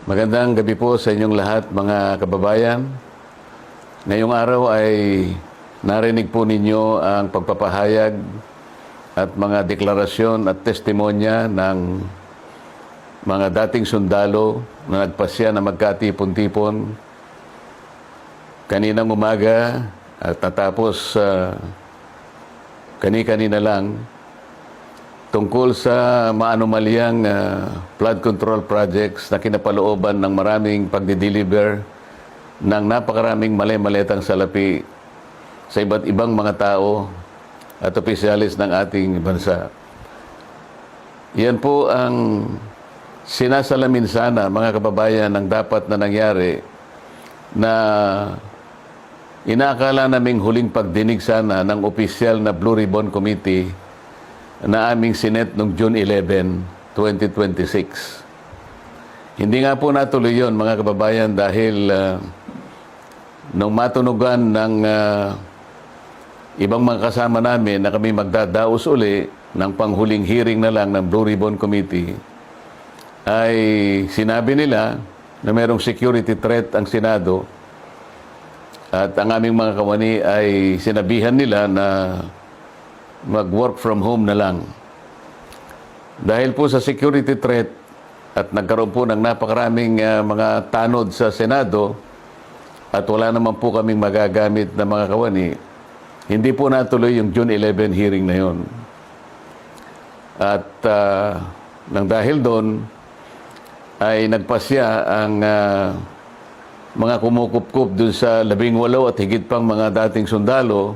Magandang gabi po sa inyong lahat, mga kababayan. Ngayong araw ay narinig po ninyo ang pagpapahayag at mga deklarasyon at testimonya ng mga dating sundalo na nagpasya na magkatipon-tipon kaninang umaga at natapos kani-kanina lang tungkol sa maanumalyang flood control projects na kinapalooban ng maraming pagdi-deliver ng napakaraming mali-maletang salapi sa iba't ibang mga tao at opisyalis ng ating bansa. Yan po ang sinasalamin sana, mga kababayan, ng dapat na nangyari na inaakala naming huling pagdinig sana ng opisyal na Blue Ribbon Committee na aming sinet noong June 11, 2026. Hindi nga po natuloy yun, mga kababayan, dahil nung matunugan ng ibang mga kasama namin na kami magdadaos uli ng panghuling hearing na lang ng Blue Ribbon Committee, ay sinabi nila na mayroong security threat ang Senado at ang aming mga kawani ay sinabihan nila na mag-work from home na lang. Dahil po sa security threat at nagkaroon po ng napakaraming mga tanod sa Senado at wala naman po kaming magagamit na mga kawani, hindi po natuloy yung June 11 hearing na yon. At nang dahil doon ay nagpasya ang mga kumukup-kup dun sa 18 at higit pang mga dating sundalo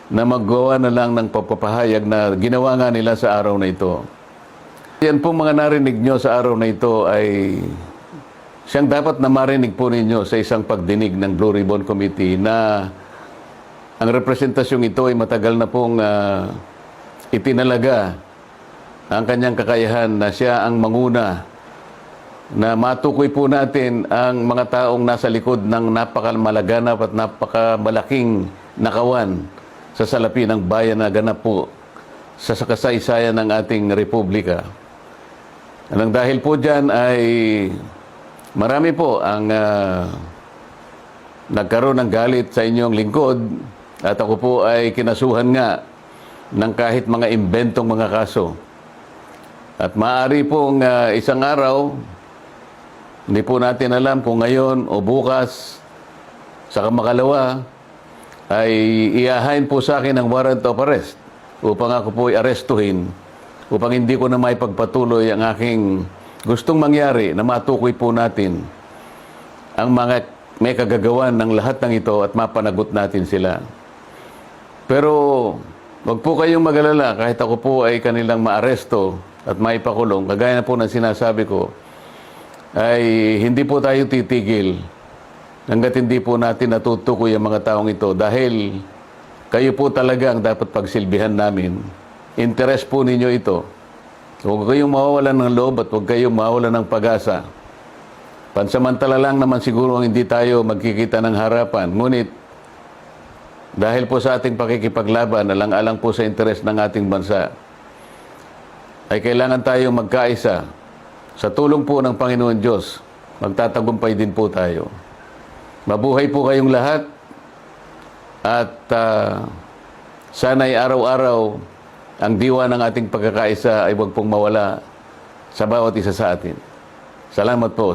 na maggawa na lang ng pagpapahayag na ginawa nga nila sa araw na ito. Yan pong mga narinig nyo sa araw na ito ay siyang dapat na marinig po ninyo sa isang pagdinig ng Blue Ribbon Committee na ang representasyong ito ay matagal na pong itinalaga ang kanyang kakayahan na siya ang manguna na matukoy po natin ang mga taong nasa likod ng napakamalaganap at napakamalaking nakawan sa salapi ng bayan na ganap po sa kasaysayan ng ating republika. Nang dahil po dyan ay marami po ang nagkaroon ng galit sa inyong lingkod at ako po ay kinasuhan nga ng kahit mga imbentong mga kaso. At maaari pong isang araw, hindi po natin alam kung ngayon o bukas, sa kamakalawa, ay iahain po sa akin ang warrant of arrest upang ako po i-arestuhin upang hindi ko na maipagpatuloy ang aking gustong mangyari na matukoy po natin ang mga may kagagawan ng lahat ng ito at mapanagot natin sila. Pero wag po kayong mag-alala kahit ako po ay kanilang maaresto at maipakulong, kagaya na po ng sinasabi ko, ay hindi po tayo titigil hanggat hindi po natin natutukoy ang mga taong ito dahil kayo po talaga ang dapat pagsilbihan namin. Interest po ninyo ito. Huwag kayong mawawalan ng loob at huwag kayong mawawalan ng pag-asa. Pansamantala lang naman siguro hindi tayo magkikita ng harapan. Ngunit dahil po sa ating pakikipaglaban, alang-alang po sa interes ng ating bansa, ay kailangan tayong magkaisa. Sa tulong po ng Panginoon Diyos, magtatagumpay din po tayo. Mabuhay po kayong lahat at sana'y araw-araw ang diwa ng ating pagkakaisa ay huwag pong mawala sa bawat isa sa atin. Salamat po.